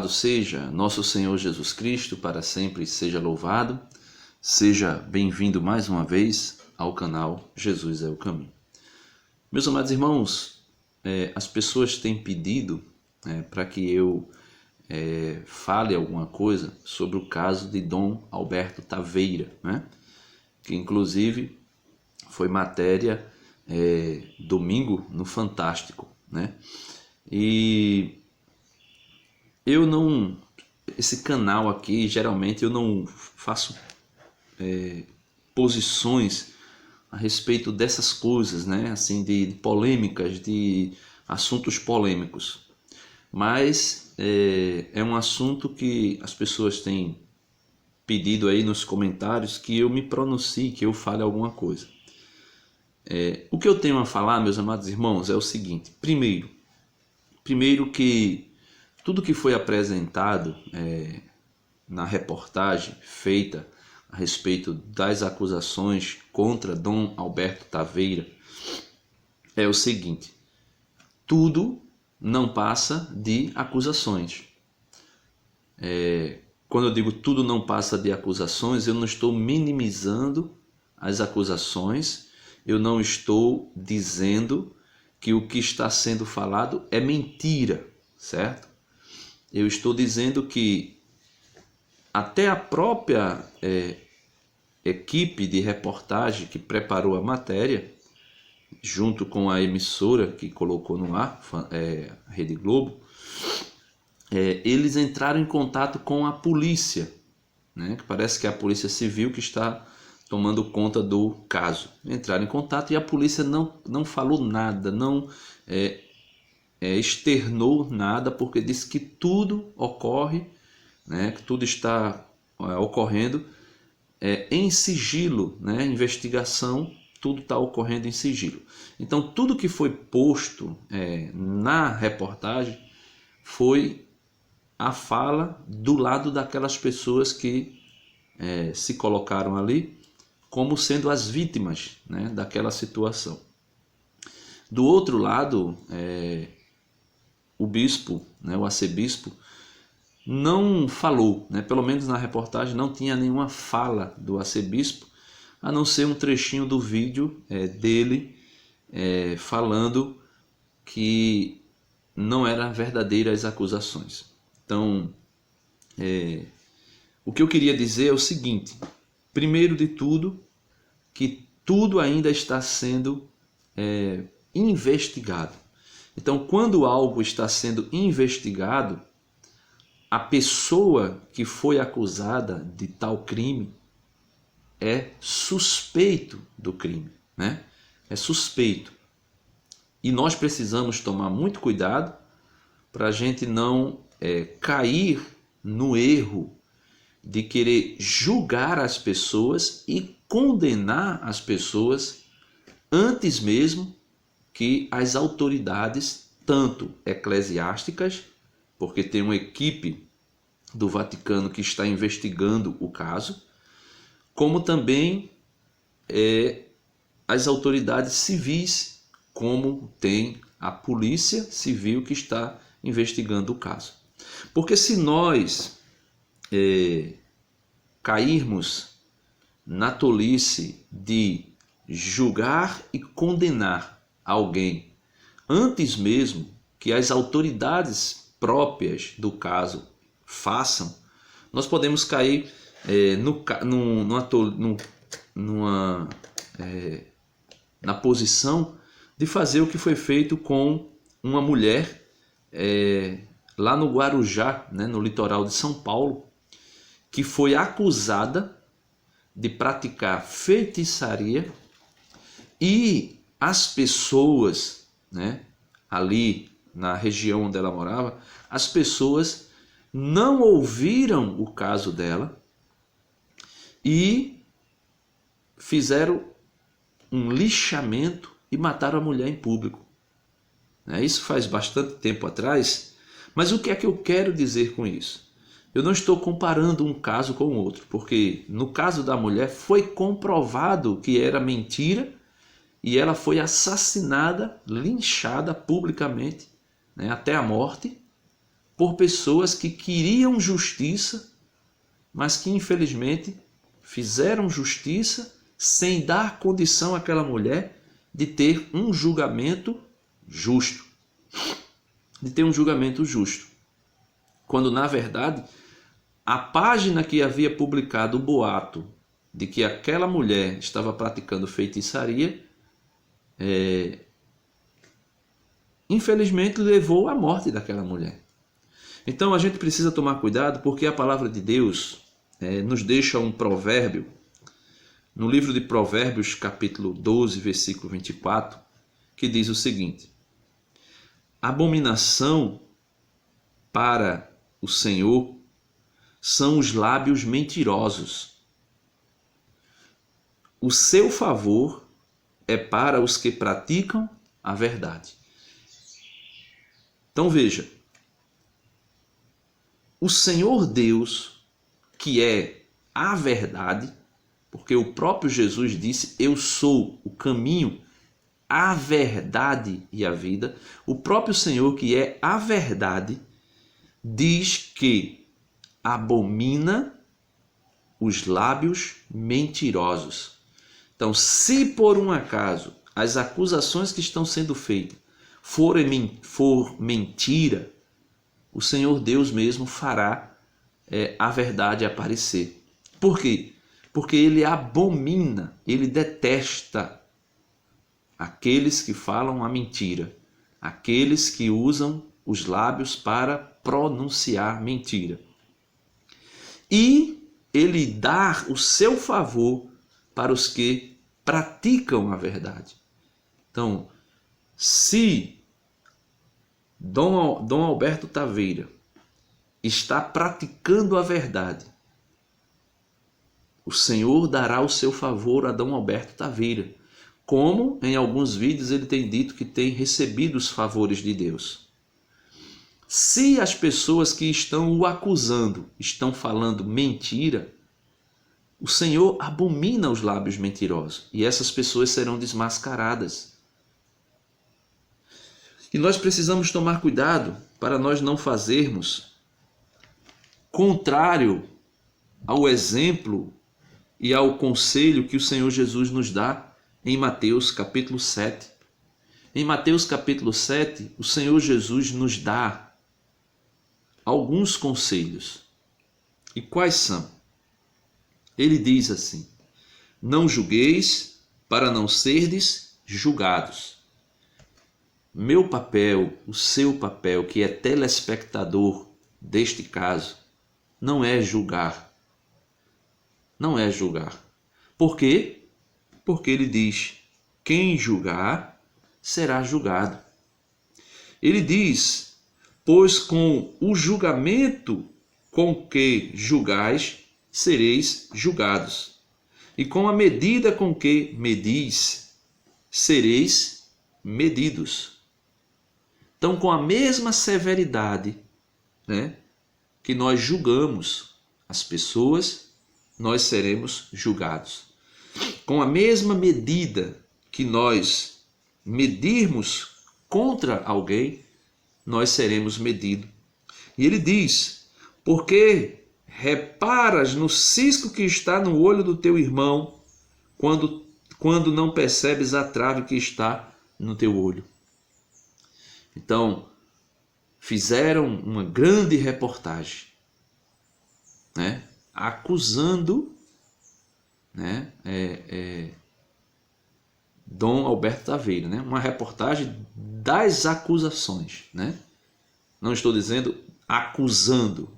Louvado seja nosso Senhor Jesus Cristo, para sempre seja louvado. Seja bem-vindo mais uma vez ao canal Jesus é o Caminho. Meus amados irmãos, as pessoas têm pedido para que eu fale alguma coisa sobre o caso de Dom Alberto Taveira, né? Que inclusive foi matéria domingo no Fantástico, né? E esse canal aqui, geralmente eu não faço posições a respeito dessas coisas, né? Assim, de polêmicas, de assuntos polêmicos. Mas é um assunto que as pessoas têm pedido aí nos comentários que eu me pronuncie, que eu fale alguma coisa. O que eu tenho a falar, meus amados irmãos, é o seguinte. Primeiro que tudo que foi apresentado na reportagem feita a respeito das acusações contra Dom Alberto Taveira é o seguinte: tudo não passa de acusações. Quando eu digo tudo não passa de acusações, eu não estou minimizando as acusações, eu não estou dizendo que o que está sendo falado é mentira, certo? Eu estou dizendo que até a própria equipe de reportagem que preparou a matéria, junto com a emissora que colocou no ar, a Rede Globo, eles entraram em contato com a polícia, né? Que parece que é a Polícia Civil que está tomando conta do caso. Entraram em contato e a polícia não falou nada, não externou nada, porque disse que tudo ocorre, né? Que tudo está ocorrendo em sigilo, né? Investigação, tudo está ocorrendo em sigilo. Então, tudo que foi posto na reportagem foi a fala do lado daquelas pessoas que se colocaram ali como sendo as vítimas, né, daquela situação. Do outro lado, o bispo, né, o arcebispo, não falou, né, pelo menos na reportagem não tinha nenhuma fala do arcebispo, a não ser um trechinho do vídeo dele falando que não eram verdadeiras acusações. Então, o que eu queria dizer é o seguinte: primeiro de tudo, que tudo ainda está sendo investigado. Então, quando algo está sendo investigado, a pessoa que foi acusada de tal crime é suspeito do crime, né? É suspeito. E nós precisamos tomar muito cuidado para a gente não cair no erro de querer julgar as pessoas e condenar as pessoas antes mesmo que as autoridades, tanto eclesiásticas, porque tem uma equipe do Vaticano que está investigando o caso, como também as autoridades civis, como tem a Polícia Civil que está investigando o caso. Porque se nós cairmos na tolice de julgar e condenar alguém antes mesmo que as autoridades próprias do caso façam, nós podemos cair na posição de fazer o que foi feito com uma mulher lá no Guarujá, né, no litoral de São Paulo, que foi acusada de praticar feitiçaria e as pessoas, né, ali na região onde ela morava, as pessoas não ouviram o caso dela e fizeram um lixamento e mataram a mulher em público. Isso faz bastante tempo atrás, mas o que é que eu quero dizer com isso? Eu não estou comparando um caso com o outro, porque no caso da mulher foi comprovado que era mentira e ela foi assassinada, linchada publicamente, né, até a morte, por pessoas que queriam justiça, mas que infelizmente fizeram justiça sem dar condição àquela mulher de ter um julgamento justo. Quando, na verdade, a página que havia publicado o boato de que aquela mulher estava praticando feitiçaria, infelizmente levou à morte daquela mulher. Então a gente precisa tomar cuidado, porque a palavra de Deus nos deixa um provérbio, no livro de Provérbios, capítulo 12, versículo 24, que diz o seguinte: abominação para o Senhor são os lábios mentirosos. O seu favor é para os que praticam a verdade. Então veja, o Senhor Deus, que é a verdade, porque o próprio Jesus disse: eu sou o caminho, a verdade e a vida. O próprio Senhor, que é a verdade, diz que abomina os lábios mentirosos. Então, se por um acaso as acusações que estão sendo feitas for mentira, o Senhor Deus mesmo fará a verdade aparecer. Por quê? Porque ele abomina, ele detesta aqueles que falam a mentira, aqueles que usam os lábios para pronunciar mentira. E ele dá o seu favor para os que praticam a verdade. Então, se Dom Alberto Taveira está praticando a verdade, o Senhor dará o seu favor a Dom Alberto Taveira, como em alguns vídeos ele tem dito que tem recebido os favores de Deus. Se as pessoas que estão o acusando estão falando mentira, o Senhor abomina os lábios mentirosos e essas pessoas serão desmascaradas. E nós precisamos tomar cuidado para nós não fazermos contrário ao exemplo e ao conselho que o Senhor Jesus nos dá em Mateus capítulo 7. Em Mateus capítulo 7, o Senhor Jesus nos dá alguns conselhos. E quais são? Ele diz assim: não julgueis para não serdes julgados. Meu papel, o seu papel, que é telespectador deste caso, não é julgar. Não é julgar. Por quê? Porque ele diz: quem julgar será julgado. Ele diz: pois com o julgamento com que julgais, sereis julgados. E com a medida com que medis, sereis medidos. Então, com a mesma severidade, que nós julgamos as pessoas, nós seremos julgados. Com a mesma medida que nós medirmos contra alguém, nós seremos medidos. E ele diz: porque reparas no cisco que está no olho do teu irmão, quando não percebes a trave que está no teu olho. Então, fizeram uma grande reportagem, acusando Dom Alberto Taveira, uma reportagem das acusações, Não estou dizendo acusando,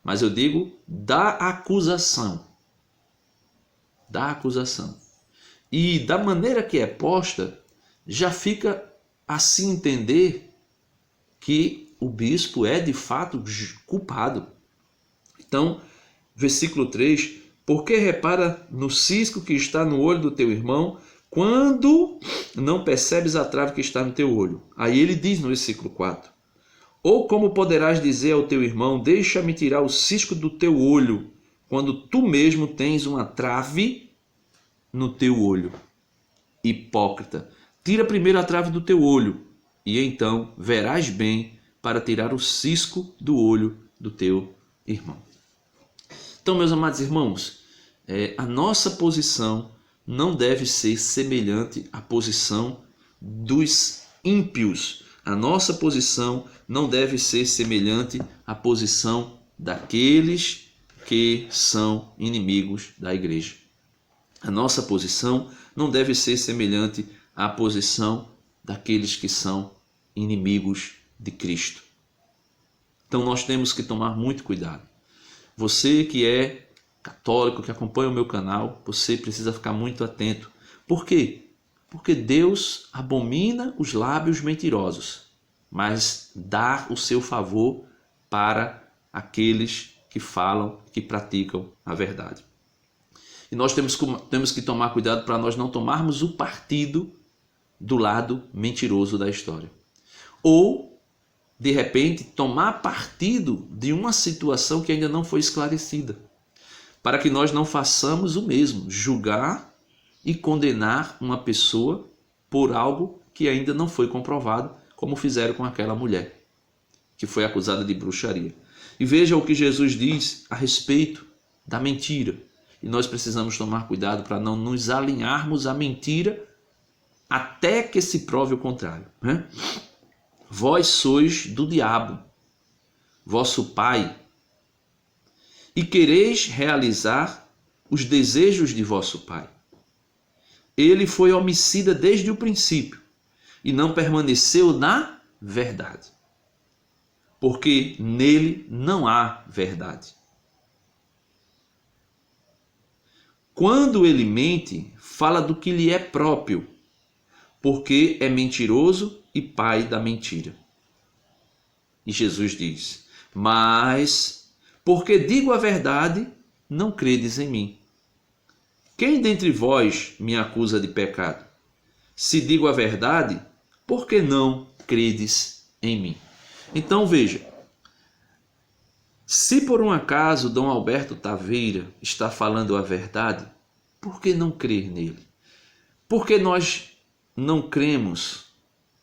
mas eu digo da acusação. Da acusação. E da maneira que é posta, já fica a se entender que o bispo é de fato culpado. Então, versículo 3: porque repara no cisco que está no olho do teu irmão, quando não percebes a trave que está no teu olho. Aí ele diz no versículo 4: ou como poderás dizer ao teu irmão: deixa-me tirar o cisco do teu olho, quando tu mesmo tens uma trave no teu olho? Hipócrita, tira primeiro a trave do teu olho, e então verás bem para tirar o cisco do olho do teu irmão. Então, meus amados irmãos, a nossa posição não deve ser semelhante à posição dos ímpios. A nossa posição não deve ser semelhante à posição daqueles que são inimigos da igreja. A nossa posição não deve ser semelhante à posição daqueles que são inimigos de Cristo. Então nós temos que tomar muito cuidado. Você que é católico, que acompanha o meu canal, você precisa ficar muito atento. Por quê? Porque Deus abomina os lábios mentirosos, mas dá o seu favor para aqueles que falam, que praticam a verdade. E nós temos que tomar cuidado para nós não tomarmos o partido do lado mentiroso da história. Ou, de repente, tomar partido de uma situação que ainda não foi esclarecida. Para que nós não façamos o mesmo, julgar e condenar uma pessoa por algo que ainda não foi comprovado, como fizeram com aquela mulher, que foi acusada de bruxaria. E veja o que Jesus diz a respeito da mentira. E nós precisamos tomar cuidado para não nos alinharmos à mentira até que se prove o contrário, né? Vós sois do diabo, vosso pai, e quereis realizar os desejos de vosso pai. Ele foi homicida desde o princípio e não permaneceu na verdade, porque nele não há verdade. Quando ele mente, fala do que lhe é próprio, porque é mentiroso e pai da mentira. E Jesus diz: mas, porque digo a verdade, não credes em mim. Quem dentre vós me acusa de pecado? Se digo a verdade, por que não credes em mim? Então veja, se por um acaso Dom Alberto Taveira está falando a verdade, por que não crer nele? Por que nós não cremos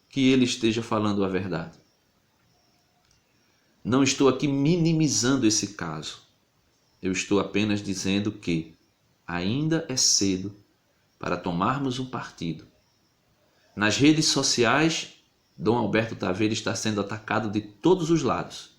que ele esteja falando a verdade? Não estou aqui minimizando esse caso. Eu estou apenas dizendo que ainda é cedo para tomarmos um partido. Nas redes sociais, Dom Alberto Taveira está sendo atacado de todos os lados.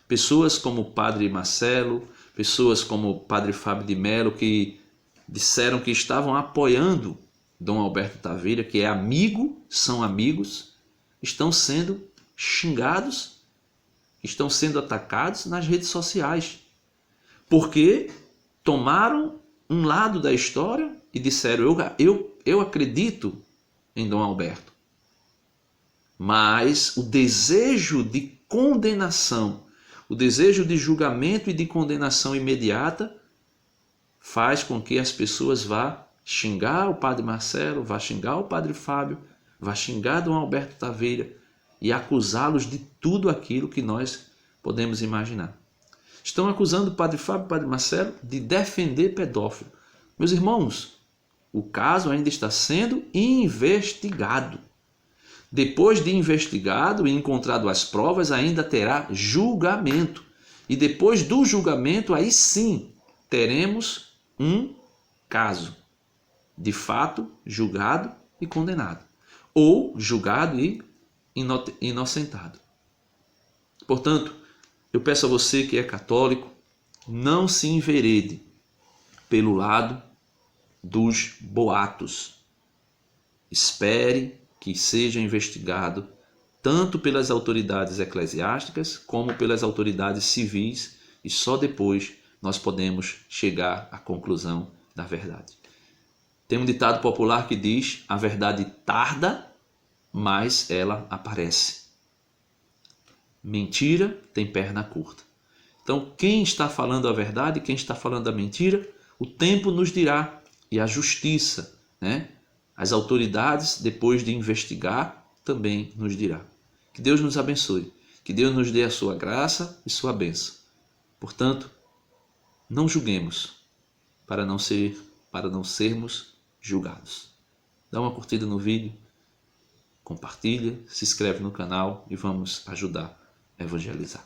Pessoas como o Padre Marcelo, pessoas como o Padre Fábio de Mello, que disseram que estavam apoiando Dom Alberto Taveira, que é amigo, são amigos, estão sendo xingados, estão sendo atacados nas redes sociais, porque tomaram um lado da história e disseram: eu acredito em Dom Alberto. Mas o desejo de condenação, o desejo de julgamento e de condenação imediata faz com que as pessoas vá xingar o Padre Marcelo, vá xingar o Padre Fábio, vá xingar Dom Alberto Taveira e acusá-los de tudo aquilo que nós podemos imaginar. Estão acusando o Padre Fábio e o Padre Marcelo de defender pedófilo. Meus irmãos, o caso ainda está sendo investigado. Depois de investigado e encontrado as provas, ainda terá julgamento. E depois do julgamento, aí sim, teremos um caso, de fato, julgado e condenado. Ou julgado e inocentado. Portanto, eu peço a você que é católico, não se enverede pelo lado dos boatos. Espere que seja investigado tanto pelas autoridades eclesiásticas como pelas autoridades civis, e só depois nós podemos chegar à conclusão da verdade. Tem um ditado popular que diz: a verdade tarda, mas ela aparece. Mentira tem perna curta. Então, quem está falando a verdade, quem está falando a mentira, o tempo nos dirá, e a justiça, né? As autoridades, depois de investigar, também nos dirá. Que Deus nos abençoe, que Deus nos dê a sua graça e sua bênção. Portanto, não julguemos para não sermos julgados. Dá uma curtida no vídeo, compartilha, se inscreve no canal e vamos ajudar evangelizar.